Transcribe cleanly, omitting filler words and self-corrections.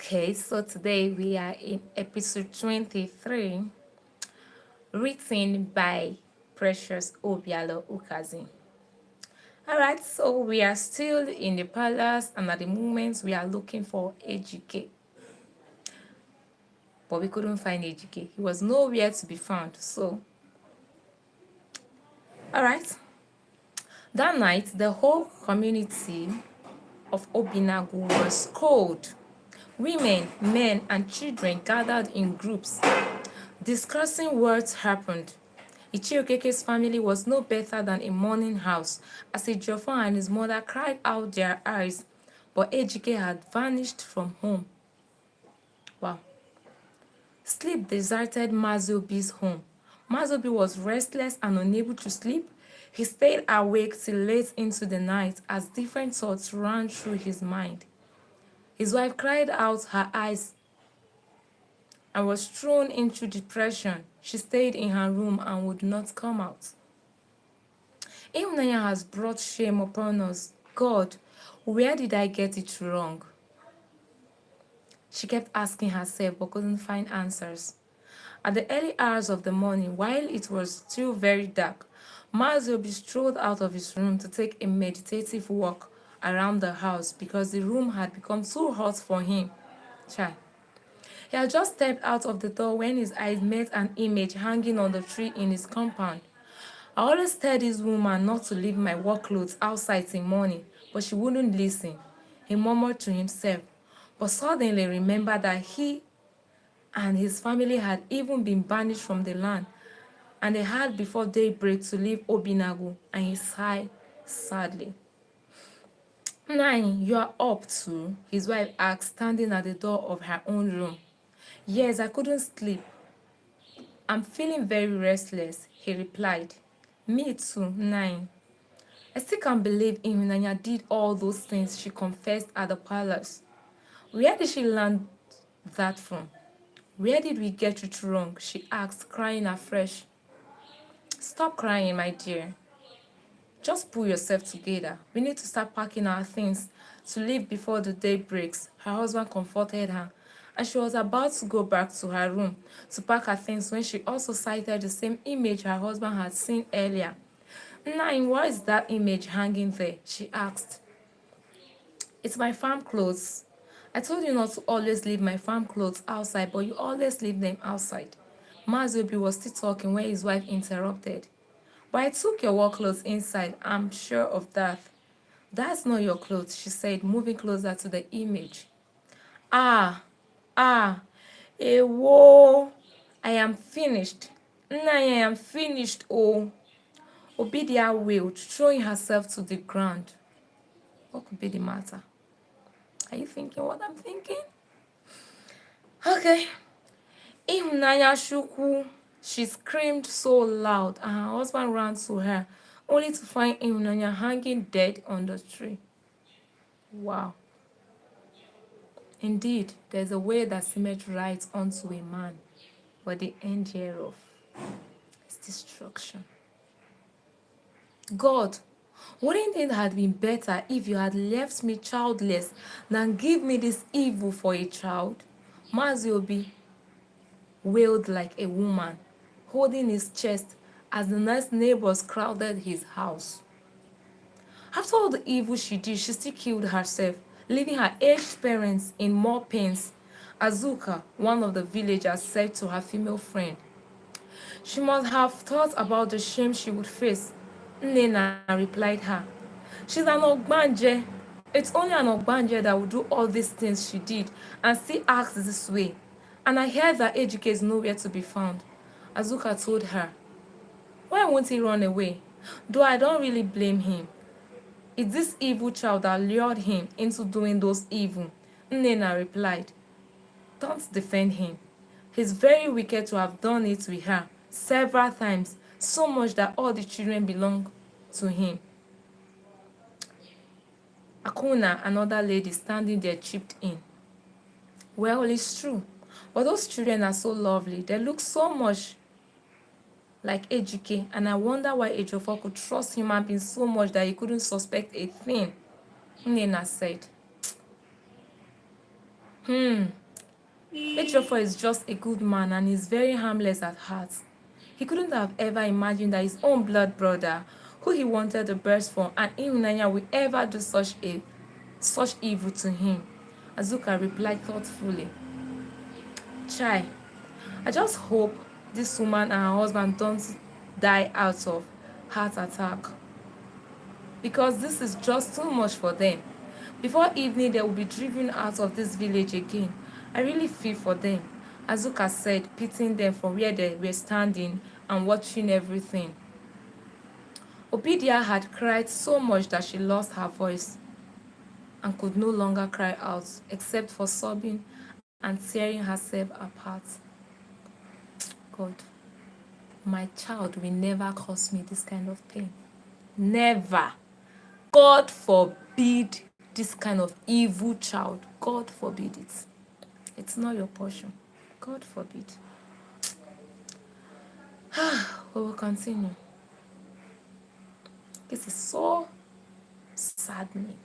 Okay, so today we are in episode 23, written by Precious Obialor-Ukazim. Alright, so we are still in the palace, and at the moment we are looking for Ejike. But we couldn't find Ejike. He was nowhere to be found. So, alright. That night, the whole community of Obinagu was cold. Women, men, and children gathered in groups. Discussing what happened. Ichiokeke's family was no better than a mourning house, as Ejiofor and his mother cried out their eyes, but Ejike had vanished from home. Wow. Sleep deserted Mazobi's home. Mazobi was restless and unable to sleep. He stayed awake till late into the night as different thoughts ran through his mind. His wife cried out her eyes and was thrown into depression. She stayed in her room and would not come out. Imnaya has brought shame upon us. God, where did I get it wrong? She kept asking herself but couldn't find answers. At the early hours of the morning, while it was still very dark, Mazobi strolled out of his room to take a meditative walk around the house because the room had become too hot for him. Chai. He had just stepped out of the door when his eyes met an image hanging on the tree in his compound. I always tell this woman not to leave my work clothes outside till morning, but she wouldn't listen. He murmured to himself, but suddenly remembered that he and his family had even been banished from the land, and they had before daybreak to leave Obinagu, and he sighed sadly. Nine, you are up too? His wife asked, standing at the door of her own room. Yes, I couldn't sleep. I'm feeling very restless, he replied. Me too, Nine. I still can't believe Iminanya did all those things she confessed at the palace. Where did she learn that from? Where did we get it wrong? She asked, crying afresh. Stop crying, my dear. Just pull yourself together. We need to start packing our things to leave before the day breaks. Her husband comforted her, and she was about to go back to her room to pack her things when she also sighted the same image her husband had seen earlier. Nine, why is that image hanging there? She asked. It's my farm clothes. I told you not to always leave my farm clothes outside, but you always leave them outside. Mazobi was still talking when his wife interrupted. But I took your work clothes inside, I'm sure of that. That's not your clothes, she said, moving closer to the image. Ah, ah, whoa, I am finished. I am finished, oh. Obidia wailed, throwing herself to the ground. What could be the matter? Are you thinking what I'm thinking? Okay. Ihunanya Shuku. She screamed so loud, and her husband ran to her, only to find Ihunanya hanging dead on the tree. Wow. Indeed, there's a way that seemed right unto a man, but the end hereof is destruction. God, wouldn't it have been better if you had left me childless than give me this evil for a child? Maziobi wailed like a woman, holding his chest as the next neighbors crowded his house. After all the evil she did, she still killed herself, leaving her aged parents in more pains. Azuka, one of the villagers, said to her female friend, she must have thought about the shame she would face. Nena replied her, she's an Ogbanje. It's only an Ogbanje that would do all these things she did and still acts this way. And I heard that Ejike is nowhere to be found. Azuka told her, why won't he run away? Though I don't really blame him. It's this evil child that lured him into doing those evil. Nena replied, don't defend him. He's very wicked to have done it with her several times, so much that all the children belong to him. Akuna, another lady standing there, chipped in. Well, it's true, but those children are so lovely. They look so much like Ejike, and I wonder why Ejiofor could trust human beings so much that he couldn't suspect a thing. Nena said. Ejiofor is just a good man and is very harmless at heart. He couldn't have ever imagined that his own blood brother, who he wanted the best for, and Ihunanya will ever do such evil to him. Azuka replied thoughtfully, Chai, I just hope this woman and her husband don't die out of heart attack, because this is just too much for them. Before evening, they will be driven out of this village again. I really feel for them, Azuka said, pitying them from where they were standing and watching everything. Obidia had cried so much that she lost her voice and could no longer cry out except for sobbing and tearing herself apart. God, my child will never cause me this kind of pain. Never. God forbid this kind of evil child. God forbid it. It's not your portion. God forbid. We will continue. This is so saddening.